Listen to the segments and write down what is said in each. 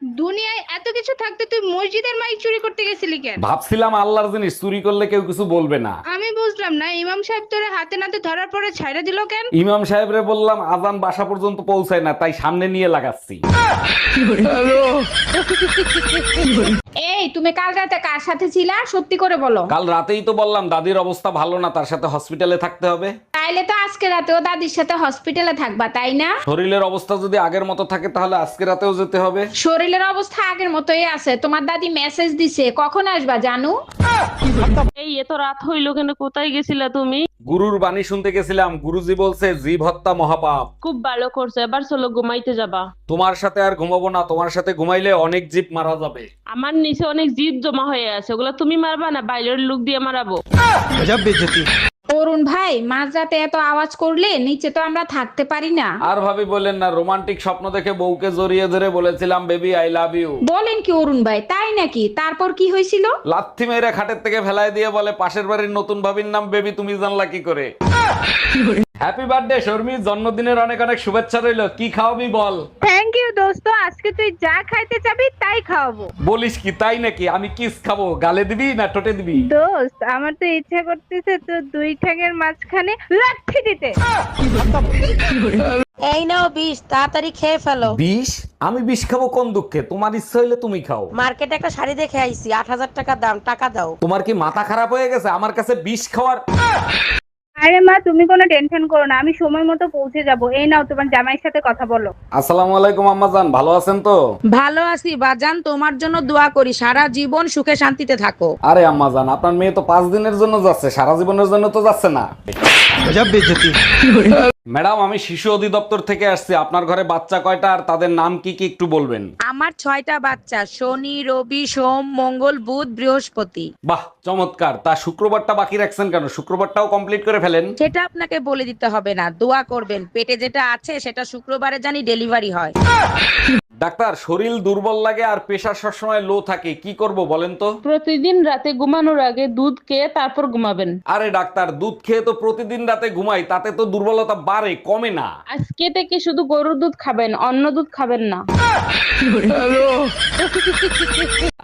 দুনিয়ায় এত কিছু থাকতে তুই মসজিদের মাইক চুরি করতে গেছিলি কেন? ভাবছিলাম আল্লাহর জিনিস চুরি করলে কেউ কিছু বলবে না। আমি বুঝলাম না, ইমাম সাহেব তোরে হাতে নাতে ধরার পরে ছাইড়া দিল কেন? ইমাম সাহেবরে বললাম আজান বাসা পর্যন্ত পৌঁছায় না, তাই সামনে নিয়ে লাগাচ্ছি। এই তুমি কাল রাতে কার সাথে ছিলা, সত্যি করে বলো। কাল রাতেই তো বললাম দাদির অবস্থা ভালো না, তার সাথে হসপিটালে থাকতে হবে। তাইলে তো আজকে রাতেও দাদির সাথে হসপিটালে থাকবা, তাই না? শরীরের অবস্থা যদি আগের মতো থাকে তাহলে আজকে রাতেও যেতে হবে। শরীরের অবস্থা আগের মতোই আছে। তোমার দাদি মেসেজ দিছে, কখন আসবা জানু? এই এত রাত হইলো কেন? কোথায় গেছিলা তুমি? গুরুর বাণী শুনতে গেছিলাম, গুরুজি বলছে জীব হত্যা মহাপাপ। খুব ভালো করছো, এবার চলো ঘুমাইতে যাবা। তোমার সাথে আর ঘুমাবো না, তোমার সাথে ঘুমাইলে অনেক জীব মারা যাবে। আমার নিচে অনেক জিদ জমা হয়ে আছে, ওগুলো তুমি মারবা না বাইরের লোক দিয়ে মারাবো? অরুণ ভাই, মাঝরাতে এত আওয়াজ করলে নিচে তো আমরা থাকতে পারি না। আর ভাবি বললেন না, রোমান্টিক স্বপ্ন দেখে বউকে জড়িয়ে ধরে বলেছিলাম বেবি আই লাভ ইউ। বলেন কি অরুণ ভাই, তাই নাকি? তারপর কি হয়েছিল? লাথি মেরে খাটের থেকে ফেলায় দিয়ে বলে পাশের বাড়ির নতুন ভাবির নাম বেবি, তুমি জানলা কি করে? হ্যাপি বার্থডে শর্মি, জন্মদিনের অনেক অনেক শুভেচ্ছা রইলো। কি খাওয়াবি বল? থ্যাংক ইউ দোস্ত, আজকে তুই যা খাইতে চাবি তাই খাওয়াবো। বলিস কি, তাই নাকি? আমি কিস খাবো, গালে দিবি না ঠোঁটে দিবি? দোস্ত, আমার তো ইচ্ছা করতেছে তো দুই ঠ্যাঙের মাঝখানে লাথি দিতে। এই নাও বিষ, তাড়াতাড়ি খেয়ে ফেলো। বিষ? আমি বিষ খাবো কোন দুঃখে? তোমার ইচ্ছা হইলে তুমি খাও। মার্কেটে একটা শাড়ি দেখে আইছি, 8,000 টাকা দাম, টাকা দাও। তোমার কি মাথা খারাপ হয়ে গেছে আমার কাছে বিষ খাওয়ার? আরে মা, তুমি কোনো টেনশন করো না, আমি সময় মতো পৌঁছে যাব। এই নাও, তোমার জামাইয়ের সাথে কথা বলো। আসসালামু আলাইকুম আম্মা জান, ভালো আছেন তো? ভালো আছি বাজান, তোমার জন্য দোয়া করি সারা জীবন সুখে শান্তিতে থাকো। আরে আম্মা জান, আপনার মেয়ে তো 5 দিনের জন্য যাচ্ছে, সারা জীবনের জন্য তো যাচ্ছে না। ম্যাডাম, আমি শিশু অধিদপ্তর থেকে আসছি। আপনার ঘরে বাচ্চা কয়টা আর তাদের নাম কি কি একটু বলবেন? আমার 6টা বাচ্চা, শনি রবি সোম মঙ্গল বুধ বৃহস্পতি। বাহ, চমৎকার। তা শুক্রবারটা বাকি রাখছেন কেন? শুক্রবারটাও কমপ্লিট করে ফেলেন। সেটা আপনাকে বলে দিতে হবে না, দোয়া করবেন পেটে যেটা আছে সেটা শুক্রবারে জানি ডেলিভারি হয়। ডাক্তার, শরীর দুর্বল লাগে আর প্রেশার সবসময় লো থাকে, কি করব বলেন তো? প্রতিদিন রাতে ঘুমানোর আগে দুধ খেয়ে তারপর ঘুমাবেন। আরে ডাক্তার, দুধ খেয়ে তো প্রতিদিন রাতে ঘুমাই, তাতে তো দুর্বলতা বাড়ে, কমে না। আজকে থেকে শুধু গরুর দুধ খাবেন, অন্য দুধ খাবেন না।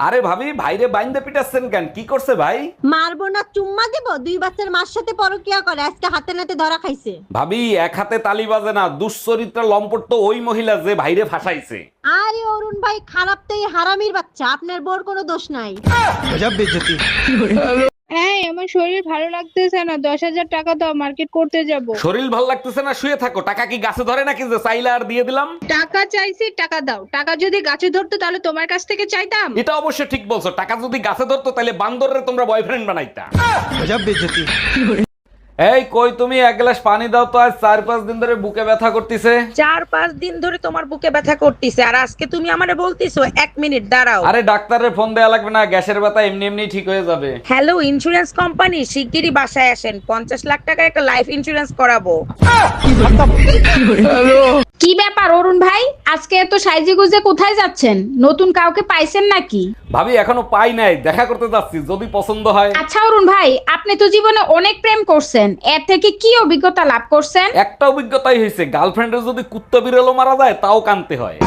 আরে ভাবি, ভাইরে বাইন্দে পিটাচ্ছেন কেন? কি করছে ভাই? মারবো না চুম্মা দেবো? 2 বাচ্চার মার সাথে পরকিয়া করে, আজকে হাতে নাতে ধরা খাইছে। ভাবি, এক হাতে তালি বাজে না। দুশ্চরিত্রা লম্পট তো ওই মহিলা যে ভাইরে ফাঁসাইছে। আরে অরুণ ভাই, খারাপ তো এই হারামির বাচ্চা, আপনার বোর কোনো দোষ নাই। এই, আমার শরীর ভালো লাগতেছে না, 10,000 টাকা দাও, মার্কেট করতে যাব। শরীর ভাল লাগতেছে না, শুয়ে থাকো। টাকা কি গাছে ধরে নাকি যে চাইলে আর দিয়ে দিলাম? টাকা চাইছি, টাকা দাও। টাকা যদি গাছে ধরতো তাহলে তোমার কাছ থেকে চাইতাম। এটা অবশ্য ঠিক বলছো, টাকা যদি গাছে ধরতো তাহলে বান্দররে তোমরা বয়ফ্রেন্ড বানাইতা। এই কই তুমি, এক গ্লাস পানি দাও তো, আজ 4-5 দিন ধরে বুকে ব্যথা করতেছে। 4-5 দিন ধরে তোমার বুকে ব্যথা করতেছে আর আজকে তুমি আমারে বলতিছো 1 মিনিট দাঁড়াও। আরে ডাক্তারের ফোন দেয়া লাগবে না, গ্যাসের ব্যথা এমনি এমনি ঠিক হয়ে যাবে। হ্যালো ইন্স্যুরেন্স কোম্পানি, শিগগিরই বাসায় আসেন, 50 লাখ টাকার একটা লাইফ ইন্স্যুরেন্স করাবো। কি ব্যাপার অরুণ ভাই, আজকে এত সাইজে গুজে কোথায় যাচ্ছেন? নতুন কাউকে পাইছেন নাকি? ভাবি, এখনো পাই নাই, দেখা করতে যাচ্ছি, যদি পছন্দ হয়। আচ্ছা অরুণ ভাই, আপনি তো জীবনে অনেক প্রেম করছেন, এর থেকে কি অভিজ্ঞতা লাভ করছেন? একটা অভিজ্ঞতাই হয়েছে, গার্লফ্রেন্ডের যদি কুত্তা বিড়ালও মারা যায় তাও কানতে হয়।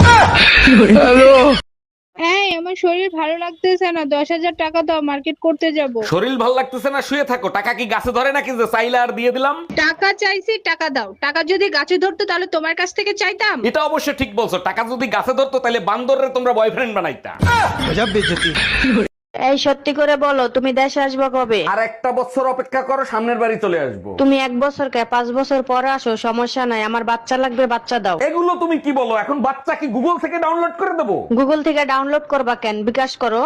এই, আমার শরীর ভালো লাগতেছে না, 10,000 টাকা দাও, মার্কেট করতে যাব। শরীর ভাল লাগতেছে না, শুয়ে থাকো। টাকা কি গাছে ধরে নাকি যে চাইলে আর দিয়ে দিলাম? টাকা চাইছি, টাকা দাও। টাকা যদি গাছে ধরতো তাহলে তোমার কাছ থেকে চাইতাম। এটা অবশ্য ঠিক বলছো, টাকা যদি গাছে ধরতো তাহলে বান্দররে তোমরা বয়ফ্রেন্ড বানাইতা। এই সত্যি করে বলো, তুমি দেশে আসবে কবে? আর একটা বছর অপেক্ষা করো, সামনের বাড়ি চলে আসবো। তুমি 1 বছর কে 5 বছর পরে আসো, সমস্যা নাই, আমার বাচ্চা লাগবে, বাচ্চা দাও। এগুলো তুমি কি বলো? এখন বাচ্চা কি গুগল থেকে ডাউনলোড করে দেবো? গুগল থেকে ডাউনলোড করবা কেন, বিকাশ করো।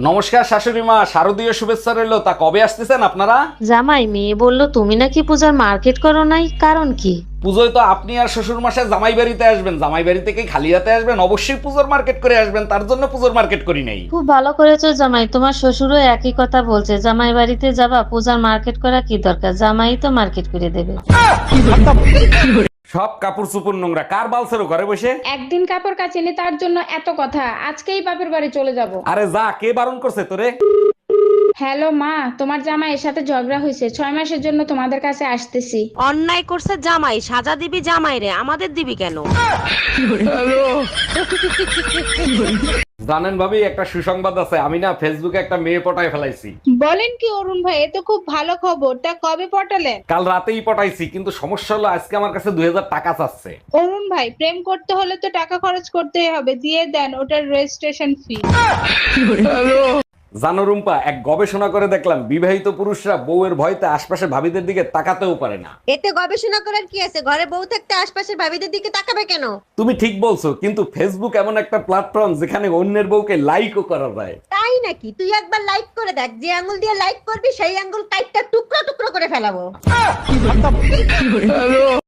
নমস্কার শাশুড়ি মা, শারদীয় শুভেচ্ছা রইলো। তা কবে আসতেছেন আপনারা? জামাই, মেয়ে বললো তুমি নাকি পূজার মার্কেট করো নাই, কারণ কি? পুজোয় তো আপনি আর শ্বশুর মশাই জামাই বাড়িতে আসবেন, জামাই বাড়ি থেকে খালি হাতে আসবেন? অবশ্যই পুজোর মার্কেট করে আসবেন, তার জন্য পুজোর মার্কেট করি নাই। খুব ভালো করেছো জামাই, তোমার শ্বশুরও একই কথা বলছে, জামাই বাড়িতে যাবা, পূজার মার্কেট করা কি দরকার, জামাই তো মার্কেট করে দেবে। সব কাপড় চুপুর নোংরা, কার বালছেরও ঘরে বসে? একদিন কাপড় কাচিনি তার জন্য এত কথা, আজকেই বাপের বাড়ি চলে যাব। আরে যা, কে বারণ করছে তোরে? হ্যালো মা, তোমার জামাইয়ের সাথে ঝগড়া হয়েছে, 6 মাসের জন্য তোমাদের কাছে আসতেছি। অন্যায় করছে জামাই, সাজা দিবি জামাই রে, আমাদের দিবি কেন? জানেন ভাবি, একটা সুসংবাদ আছে, আমি না ফেসবুকে একটা মেয়ে পটায় ফেলাইছি। বলেন কি অরুণ ভাই, এ তো খুব ভালো খবর। তা কবে পটালেন? কাল রাতেই পটাইছি, কিন্তু সমস্যা হলো আজকে আমার কাছে 2000 টাকা চাচ্ছে। অরুণ ভাই, প্রেম করতে হলে তো টাকা খরচ করতেই হবে, দিয়ে দেন ওটার রেজিস্ট্রেশন ফি। জানো রুম্পা, এক গবেষণা করে দেখলাম বিবাহিত পুরুষরা বউয়ের ভয়তে আশপাশে ভাবিদের দিকে তাকাতেও পারে না। এতে গবেষণা করার কি আছে? ঘরে বউ থাকতে আশপাশের ভাবিদের দিকে তাকাবে কেন? তুমি ঠিক বলছো, কিন্তু ফেসবুক এমন একটা প্ল্যাটফর্ম যেখানে অন্যের বউকে লাইকও করা যায়। তাই নাকি? তুই একবার লাইক করে দেখ, যে আঙ্গুল দিয়ে লাইক করবি সেই আঙ্গুল কাইটটা টুকরো টুকরো করে ফেলাবো।